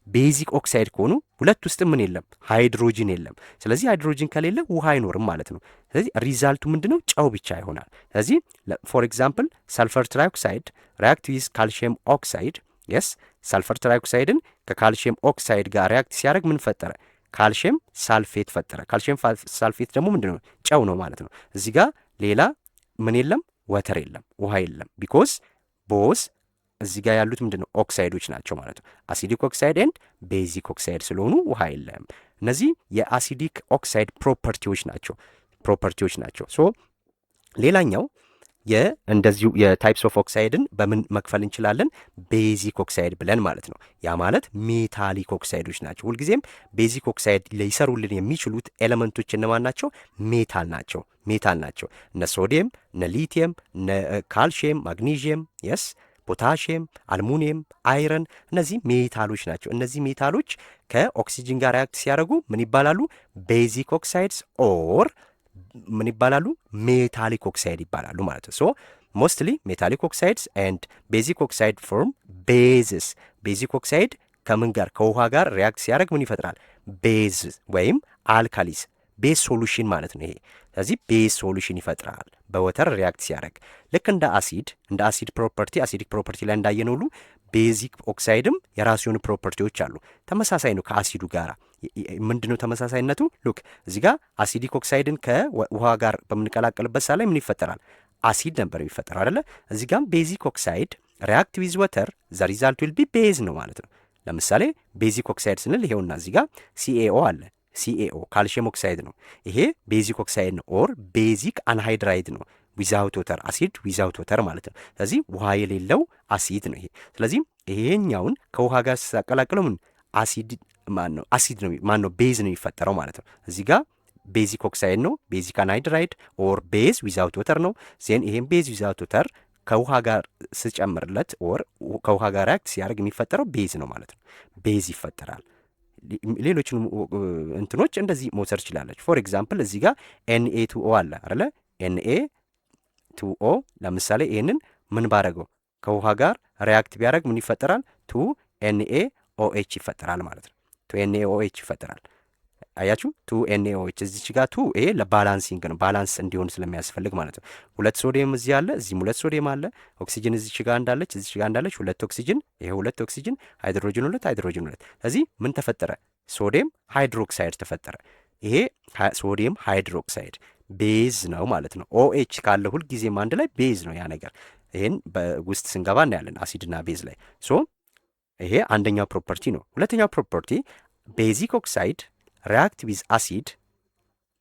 ቤዚክ ኦክሳይድ ከሆኑ ሁለት ውስጥ ምን የለም? ሃይድሮጂን የለም። ስለዚህ ሃይድሮጂን ከሌለ ውሃ አይኖርም ማለት ነው። ስለዚህ ሪዛልቱ ምንድነው? ጨው ብቻ ይሆናል። ስለዚህ ፎር ኤግዛምፕል ሰልፈር ትራይኦክሳይድ ሪያክት ዊዝ ካልሽየም ኦክሳይድ። የስ ሰልፈር ትራይኦክሳይድን ከካልሽየም ኦክሳይድ ጋር ሪያክት ሲያደርግ ምን ፈጠረ? ካልሽየም ሳልፌት ፈጠረ። ካልሽየም ሳልፌት ደግሞ ምንድነው? ጨው ነው ማለት ነው። እዚህ ጋር ሌላ ምን የለም? ወተር የለም፣ ውሃ የለም። ቢኮዝ ቦዝ እዚህ ጋር ያሉት ምንድነው? ኦክሳይዶች ናቸው ማለት ነው። አሲዲክ ኦክሳይድ ኤንድ ቤዚክ ኦክሳይድ ስለሆኑ ውሃ የለም። እነዚህ የአሲዲክ ኦክሳይድ ፕሮፐርቲዎች ናቸው። ሶ ሌላኛው እንደዚሁ የታይፕስ ኦፍ ኦክሳይድን በምን መክፈል እንችላለን? ቤዚክ ኦክሳይድ ብለን ማለት ነው። ያ ማለት ሜታሊክ ኦክሳይዶች ናቸው። ሁልጊዜም ቤዚክ ኦክሳይድ ሊሰሩልን የሚችሉት ኤሌመንቶች እነማን ናቸው? ሜታል ናቸው። እነ ሶዲየም፣ እነ ሊቲየም፣ እነ ካልሽየም፣ ማግኒዥየም፣ የስ ፖታሽየም፣ አልሙኒየም፣ አይረን እነዚህ ሜታሎች ናቸው። እነዚህ ሜታሎች ከኦክሲጅን ጋር ሪያክት ሲያደርጉ ምን ይባላሉ? ቤዚክ ኦክሳይድስ ኦር ምን ይባላሉ? ሜታሊክ ኦክሳይድ ይባላሉ ማለት ነው። ሶ ሞስትሊ ሜታሊክ ኦክሳይድስ ኤንድ ቤዚክ ኦክሳይድ ፎርም ቤዝስ። ቤዚክ ኦክሳይድ ከምን ጋር? ከውሃ ጋር ሪያክት ሲያደርግ ምን ይፈጥራል? ቤዝ ወይም አልካሊስ፣ ቤዝ ሶሉሽን ማለት ነው ይሄ። ስለዚህ ቤዝ ሶሉሽን ይፈጥራል በወተር ሪያክት ሲያደርግ። ልክ እንደ አሲድ ፕሮፐርቲ አሲዲክ ፕሮፐርቲ ላይ እንዳየነው ሁሉ ቤዚክ ኦክሳይድም የራሱ የሆኑ ፕሮፐርቲዎች አሉ። ተመሳሳይ ነው ከአሲዱ ጋር። ምንድነው ተመሳሳይነቱ? ሉክ እዚህ ጋር አሲዲክ ኦክሳይድን ከውሃ ጋር በምንቀላቀልበት ሳ ላይ ምን ይፈጠራል? አሲድ ነበር የሚፈጠረው አይደለ? እዚህ ጋር ቤዚክ ኦክሳይድ ሪያክት ዊዝ ወተር ዘ ሪዛልት ዊል ቢ ቤዝ ነው ማለት ነው። ለምሳሌ ቤዚክ ኦክሳይድ ስንል ይሄውና እዚህ ጋር ሲኤኦ አለ። ሲኤኦ ካልሽየም ኦክሳይድ ነው። ይሄ ቤዚክ ኦክሳይድ ነው ኦር ቤዚክ አንሃይድራይድ ነው። ዊዛውት ወተር አሲድ ዊዛውት ወተር ማለት ነው። ስለዚህ ውሃ የሌለው አሲድ ነው ይሄ። ስለዚህ ይሄኛውን ከውሃ ጋር ሲያቀላቅለው ምን አሲድ ነው ቤዝ ነው የሚፈጠረው ማለት ነው። እዚህ ጋር ቤዚክ ኦክሳይድ ነው፣ ቤዚክ አንሃይድራይድ ኦር ቤዝ ዊዛውት ወተር ነው። ዜን ይሄን ቤዝ ዊዛውት ወተር ከውሃ ጋር ስጨምርለት ኦር ከውሃ ጋር ሪያክት ሲያደርግ የሚፈጠረው ቤዝ ነው ማለት ነው። ቤዝ ይፈጠራል። ሌሎችን እንትኖች እንደዚህ መውሰድ ትችላለች። ፎር ኤግዛምፕል እዚህ ጋር Na2O አለ አይደለ? Na2O ለምሳሌ ይህንን ምን ባረገው ከውሃ ጋር ሪያክት ቢያደርግ ምን ይፈጠራል? 2NaOH ይፈጠራል ማለት ነው። 2NaOH ይፈጠራል። አያችሁ 2NaOH እዚች ጋር 2 ይሄ ለባላንሲንግ ነው፣ ባላንስ እንዲሆን ስለሚያስፈልግ ማለት ነው። ሁለት ሶዲየም እዚህ አለ፣ እዚህም ሁለት ሶዲየም አለ። ኦክሲጅን እዚች ጋር እንዳለች እዚች ጋር እንዳለች ሁለት ኦክሲጅን፣ ይሄ ሁለት ኦክሲጅን፣ ሃይድሮጅን ሁለት። እዚህ ምን ተፈጠረ? ሶዲየም ሃይድሮክሳይድ ተፈጠረ። ይሄ ሶዲየም ሃይድሮክሳይድ ቤዝ ነው ማለት ነው። OH ካለ ሁልጊዜም አንድ ላይ ቤዝ ነው ያ ነገር። ይሄን በውስጥ ስንገባ እናያለን አሲድና ቤዝ ላይ። ሶ ይሄ አንደኛው ፕሮፐርቲ ነው። ሁለተኛው ፕሮፐርቲ ቤዚክ ኦክሳይድ ሪያክት ዊዝ አሲድ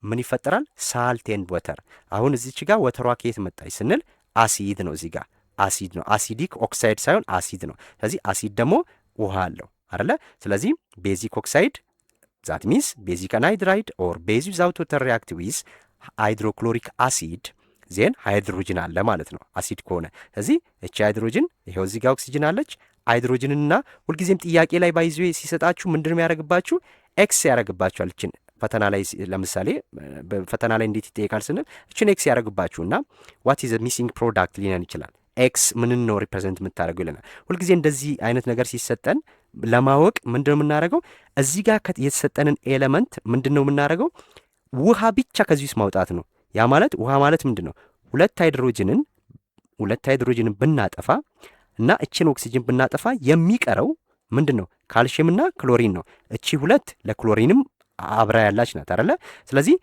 ምን ይፈጠራል? ሳልት ኤንድ ወተር። አሁን እዚች ጋር ወተሯ ከየት መጣች ስንል አሲድ ነው። እዚህ ጋር አሲድ ነው። አሲዲክ ኦክሳይድ ሳይሆን አሲድ ነው። ስለዚህ አሲድ ደግሞ ውሃ አለው አይደለ? ስለዚህ ቤዚክ ኦክሳይድ ዛት ሚንስ ቤዚክ አንሃይድራይድ ኦር ቤዝ ዊዛውት ወተር ሪያክት ዊዝ ሃይድሮክሎሪክ አሲድ ዜን ሃይድሮጅን አለ ማለት ነው አሲድ ከሆነ። ስለዚህ እቺ ሃይድሮጅን ይሄው እዚህ ጋር ኦክሲጅን አለች። ሃይድሮጅንና ሁልጊዜም ጥያቄ ላይ ባይዞ ሲሰጣችሁ ምንድን ነው ያደርግባችሁ? ኤክስ ያደርግባችኋል። እችን ፈተና ላይ ለምሳሌ ፈተና ላይ እንዴት ይጠይቃል ስንል እችን ኤክስ ያደርግባችሁና ዋት ኢዝ ሚሲንግ ፕሮዳክት ሊነን ይችላል። ኤክስ ምንን ነው ሪፕሬዘንት የምታደርገው ይለናል። ሁልጊዜ እንደዚህ አይነት ነገር ሲሰጠን ለማወቅ ምንድን ነው የምናደርገው? እዚህ ጋር የተሰጠንን ኤሌመንት ምንድን ነው የምናደርገው? ውሃ ብቻ ከዚህ ውስጥ ማውጣት ነው። ያ ማለት ውሃ ማለት ምንድን ነው? ሁለት ሃይድሮጅንን ብናጠፋ እና እችን ኦክሲጅን ብናጠፋ የሚቀረው ምንድን ነው? ካልሽየምና ክሎሪን ነው። እቺ ሁለት ለክሎሪንም አብራ ያላች ናት አይደለ? ስለዚህ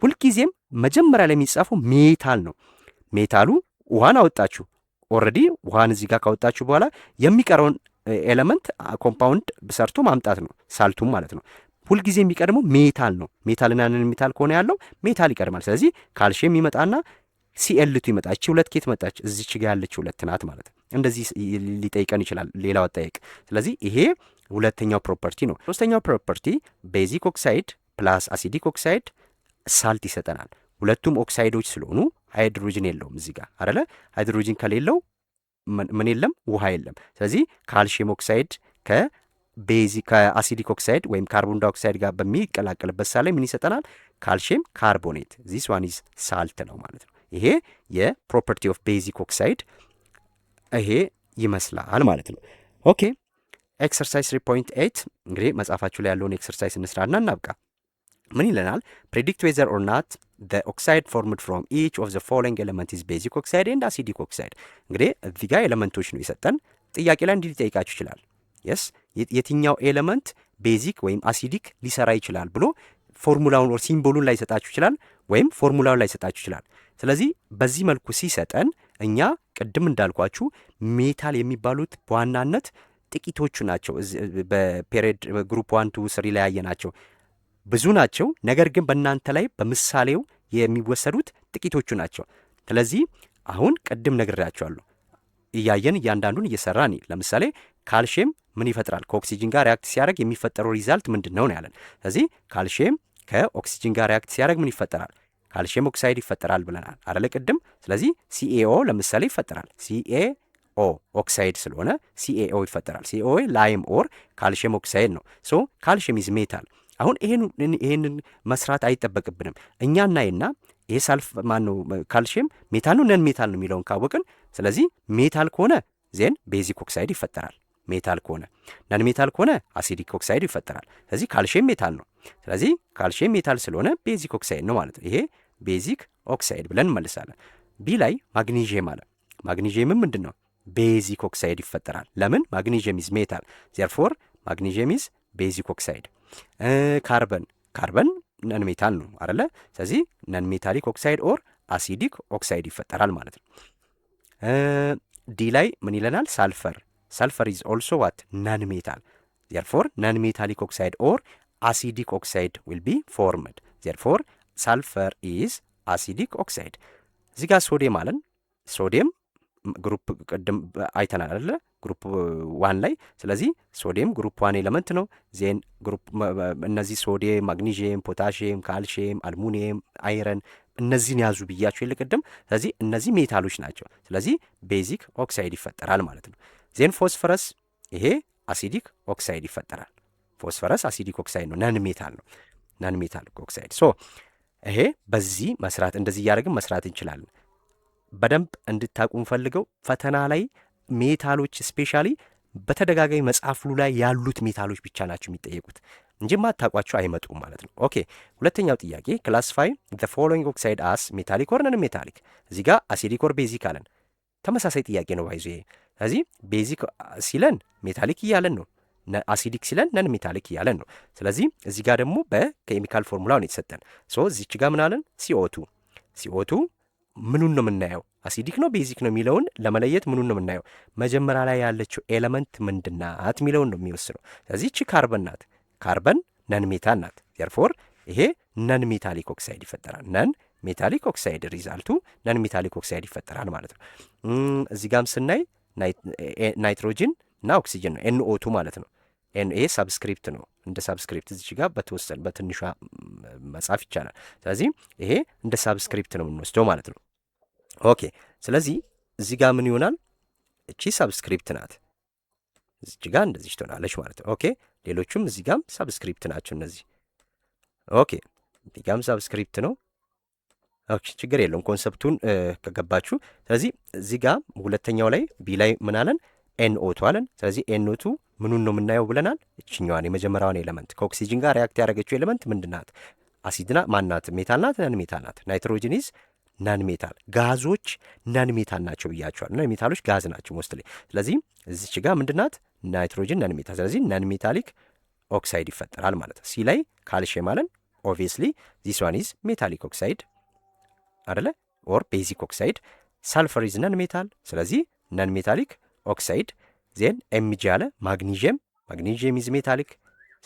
ሁልጊዜም መጀመሪያ ላይ የሚጻፈው ሜታል ነው። ሜታሉ ውሃን አወጣችሁ። ኦልሬዲ ውሃን እዚህ ጋር ካወጣችሁ በኋላ የሚቀረውን ኤሌመንት ኮምፓውንድ ሰርቶ ማምጣት ነው፣ ሳልቱም ማለት ነው። ሁልጊዜ የሚቀድመው ሜታል ነው። ሜታልና ሜታል ከሆነ ያለው ሜታል ይቀድማል። ስለዚህ ካልሽየም ይመጣና ሲኤልቱ ይመጣ። እቺ ሁለት ኬት መጣች? እዚች ጋር ያለች ሁለት ናት ማለት ነው። እንደዚህ ሊጠይቀን ይችላል ሌላው አጠያየቅ። ስለዚህ ይሄ ሁለተኛው ፕሮፐርቲ ነው። ሶስተኛው ፕሮፐርቲ ቤዚክ ኦክሳይድ ፕላስ አሲዲክ ኦክሳይድ ሳልት ይሰጠናል። ሁለቱም ኦክሳይዶች ስለሆኑ ሃይድሮጅን የለውም እዚህ ጋር አይደለ? ሃይድሮጅን ከሌለው ምን የለም? ውሃ የለም። ስለዚህ ካልሽየም ኦክሳይድ ከአሲዲክ ኦክሳይድ ወይም ካርቦን ዳይኦክሳይድ ጋር በሚቀላቀልበት ሳ ላይ ምን ይሰጠናል? ካልሽየም ካርቦኔት። ዚስ ዋን ኢዝ ሳልት ነው ማለት ነው። ይሄ የፕሮፐርቲ ኦፍ ቤዚክ ኦክሳይድ ይሄ ይመስላል ማለት ነው። ኦኬ ኤክሰርሳይዝ 3.8 እንግዲህ መጽሐፋችሁ ላይ ያለውን ኤክሰርሳይዝ እንስራና እናብቃ። ምን ይለናል? ፕሬዲክት ዌዘር ኦር ናት the oxide formed from each of the following element is basic oxide and acidic oxide። እንግዲህ እዚህ ጋር ኤሌመንቶች ነው የሰጠን። ጥያቄ ላይ እንዲህ ሊጠይቃችሁ ይችላል። የስ የትኛው ኤሌመንት ቤዚክ ወይም አሲዲክ ሊሰራ ይችላል ብሎ ፎርሙላውን ኦር ሲምቦሉን ላይ ሰጣችሁ ይችላል፣ ወይም ፎርሙላውን ላይ ሰጣችሁ ይችላል። ስለዚህ በዚህ መልኩ ሲሰጠን እኛ ቅድም እንዳልኳችሁ ሜታል የሚባሉት በዋናነት ጥቂቶቹ ናቸው። በፔሪድ ግሩፕ 1 2 3 ላይ ያየናቸው ብዙ ናቸው። ነገር ግን በእናንተ ላይ በምሳሌው የሚወሰዱት ጥቂቶቹ ናቸው። ስለዚህ አሁን ቅድም ነግሬያቸዋለሁ። እያየን እያንዳንዱን እየሰራን ለምሳሌ ካልሽየም ምን ይፈጥራል? ከኦክሲጅን ጋር ሪያክት ሲያደርግ የሚፈጠረው ሪዛልት ምንድን ነው ያለን። ስለዚህ ካልሽየም ከኦክሲጅን ጋር ሪያክት ሲያደርግ ምን ይፈጠራል? ካልሽየም ኦክሳይድ ይፈጠራል ብለናል አደለ ቅድም። ስለዚህ ሲኤኦ ለምሳሌ ይፈጠራል። ሲኤኦ ኦክሳይድ ስለሆነ ሲኤኦ ይፈጠራል። ሲኤኦ ላይም ኦር ካልሽየም ኦክሳይድ ነው። ሶ ካልሽየም ኢዝ ሜታል። አሁን ይሄንን መስራት አይጠበቅብንም። እኛ እናይና ይሄ ሳልፍ ማነው ካልሽየም ሜታል ነው ነን ሜታል ነው የሚለውን ካወቅን፣ ስለዚህ ሜታል ከሆነ ዜን ቤዚክ ኦክሳይድ ይፈጠራል። ሜታል ከሆነ ነን ሜታል ከሆነ አሲዲክ ኦክሳይድ ይፈጠራል። ስለዚህ ካልሽየም ሜታል ነው። ስለዚህ ካልሽየም ሜታል ስለሆነ ቤዚክ ኦክሳይድ ነው ማለት ነው። ይሄ ቤዚክ ኦክሳይድ ብለን እንመልሳለን። ቢ ላይ ማግኒዥየም አለ። ማግኒዥየምም ምንድን ነው? ቤዚክ ኦክሳይድ ይፈጠራል። ለምን? ማግኒዥየም ኢዝ ሜታል ዜርፎር ማግኒዥየም ኢዝ ቤዚክ ኦክሳይድ። ካርበን ነን ሜታል ነው አይደለ? ስለዚህ ነን ሜታሊክ ኦክሳይድ ኦር አሲዲክ ኦክሳይድ ይፈጠራል ማለት ነው። ዲ ላይ ምን ይለናል? ሳልፈር ኢዝ ኦልሶ ዋት ነን ሜታል ዜርፎር ነን ሜታሊክ ኦክሳይድ ኦር አሲዲክ ኦክሳይድ ዊል ቢ ፎርምድ ዜርፎር ሳልፈር ኢዝ አሲዲክ ኦክሳይድ። እዚህ ጋር ሶዲየም አለን። ሶዲየም ግሩፕ ቅድም አይተናል አይደለ? ግሩፕ 1 ላይ። ስለዚህ ሶዲየም ግሩፕ 1 ኤሌመንት ነው። ዜን ግሩፕ እነዚህ ሶዲየም፣ ማግኒዥየም፣ ፖታሽየም፣ ካልሽየም፣ አልሙኒየም፣ አይረን እነዚህን ያዙ ብያቸው የለ ቅድም። ስለዚህ እነዚህ ሜታሎች ናቸው። ስለዚህ ቤዚክ ኦክሳይድ ይፈጠራል ማለት ነው። ዜን ፎስፈረስ ይሄ አሲዲክ ኦክሳይድ ይፈጠራል። ፎስፈረስ አሲዲክ ኦክሳይድ ነው፣ ነን ሜታል ነው፣ ነን ሜታል ኦክሳይድ። ሶ ይሄ በዚህ መስራት እንደዚህ እያደረግን መስራት እንችላለን። በደንብ እንድታቁ ፈልገው ፈተና ላይ ሜታሎች ስፔሻሊ በተደጋጋሚ መጽሐፉ ላይ ያሉት ሜታሎች ብቻ ናቸው የሚጠየቁት እንጂ ማታቋቸው አይመጡም ማለት ነው። ኦኬ ሁለተኛው ጥያቄ ክላሲፋይ ዘ ፎሎዊንግ ኦክሳይድ አስ ሜታሊክ ኦር ነን ሜታሊክ። እዚህ ጋር አሲዲክ ኦር ቤዚክ አለን። ተመሳሳይ ጥያቄ ነው ባይዞ ይሄ። ስለዚህ ቤዚክ ሲለን ሜታሊክ እያለን ነው፣ አሲዲክ ሲለን ነን ሜታሊክ እያለን ነው። ስለዚህ እዚህ ጋር ደግሞ በኬሚካል ፎርሙላውን የተሰጠን ሶ እዚች ጋር ምን አለን? ሲኦቱ ምኑን ነው የምናየው? አሲዲክ ነው ቤዚክ ነው የሚለውን ለመለየት ምኑን ነው የምናየው? መጀመሪያ ላይ ያለችው ኤሌመንት ምንድናት የሚለውን ነው የሚወስነው። ስለዚህ እቺ ካርበን ናት። ካርበን ነን ሜታል ናት። ዜርፎር ይሄ ነን ሜታሊክ ኦክሳይድ ይፈጠራል። ነን ሜታሊክ ኦክሳይድ ሪዛልቱ ነን ሜታሊክ ኦክሳይድ ይፈጠራል ማለት ነው። እዚህ ጋም ስናይ ናይትሮጂን እና ኦክሲጅን ነው፣ ኤንኦቱ ማለት ነው። ኤንኤ ሳብስክሪፕት ነው። እንደ ሳብስክሪፕት እዚህ ጋር በተወሰነ በትንሿ መጻፍ ይቻላል። ስለዚህ ይሄ እንደ ሳብስክሪፕት ነው የምንወስደው ማለት ነው። ኦኬ ስለዚህ እዚህ ጋር ምን ይሆናል? እቺ ሳብስክሪፕት ናት፣ እዚህ ጋር እንደዚህ ትሆናለች ማለት ነው። ኦኬ ሌሎቹም እዚህ ጋም ሳብስክሪፕት ናቸው እነዚህ። ኦኬ እዚህ ጋም ሳብስክሪፕት ነው። ኦኬ ችግር የለውም ኮንሰፕቱን ከገባችሁ። ስለዚህ እዚህ ጋር ሁለተኛው ላይ ቢ ላይ ምን አለን? ኤንኦቱ አለን። ስለዚህ ኤንኦቱ ምኑን ነው የምናየው ብለናል? እችኛዋን የመጀመሪያዋን ኤሌመንት ከኦክሲጅን ጋር ሪያክት ያደረገችው ኤሌመንት ምንድናት? አሲድና ማናት? ሜታል ናት፣ ነን ሜታል ናት። ናይትሮጂን ኢዝ ነን ሜታል። ጋዞች ነን ሜታል ናቸው ብያቸዋል። ነን ሜታሎች ጋዝ ናቸው ሞስትሊ። ስለዚህ እዚች ጋር ምንድናት? ናይትሮጂን ነን ሜታል። ስለዚህ ነን ሜታሊክ ኦክሳይድ ይፈጠራል ማለት ነው። ሲ ላይ ካልሽየም አለን። ኦብቪየስሊ ዚስ ዋን ኢዝ ሜታሊክ ኦክሳይድ አደለ? ኦር ቤዚክ ኦክሳይድ። ሳልፈር ኢዝ ነን ሜታል። ስለዚህ ነን ሜታሊክ ኦክሳይድ። ዜን ኤምጂ አለ። ማግኒዥየም ኢዝ ሜታሊክ።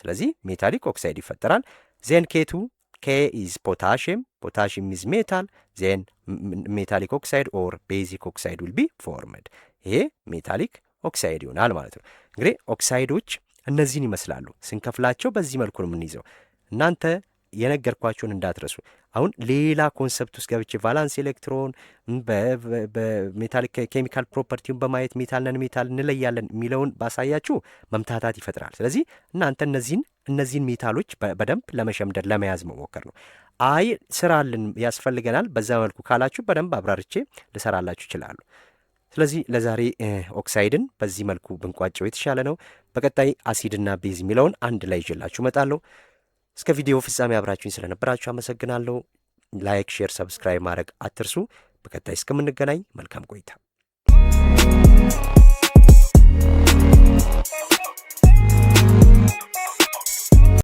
ስለዚህ ሜታሊክ ኦክሳይድ ይፈጠራል። ዜን ኬቱ K is potassium is metal, then metallic oxide or basic oxide will be formed. ይሄ ሜታሊክ ኦክሳይድ ይሆናል ማለት ነው። እንግዲህ ኦክሳይዶች እነዚህን ይመስላሉ። ስንከፍላቸው በዚህ መልኩ ነው የምንይዘው። እናንተ የነገርኳችሁን እንዳትረሱ። አሁን ሌላ ኮንሰፕት ውስጥ ገብቼ ቫላንስ ኤሌክትሮን በሜታሊክ ኬሚካል ፕሮፐርቲውን በማየት ሜታል ሜታል እንለያለን የሚለውን ባሳያችሁ መምታታት ይፈጥራል። ስለዚህ እናንተ እነዚህን ሜታሎች በደንብ ለመሸምደድ ለመያዝ መሞከር ነው። አይ ስራልን ያስፈልገናል በዛ መልኩ ካላችሁ በደንብ አብራርቼ ልሰራላችሁ ይችላሉ። ስለዚህ ለዛሬ ኦክሳይድን በዚህ መልኩ ብንቋጨው የተሻለ ነው። በቀጣይ አሲድና ቤዝ የሚለውን አንድ ላይ ይዤላችሁ እመጣለሁ። እስከ ቪዲዮ ፍጻሜ አብራችሁኝ ስለነበራችሁ አመሰግናለሁ። ላይክ፣ ሼር፣ ሰብስክራይብ ማድረግ አትርሱ። በቀጣይ እስከምንገናኝ መልካም ቆይታ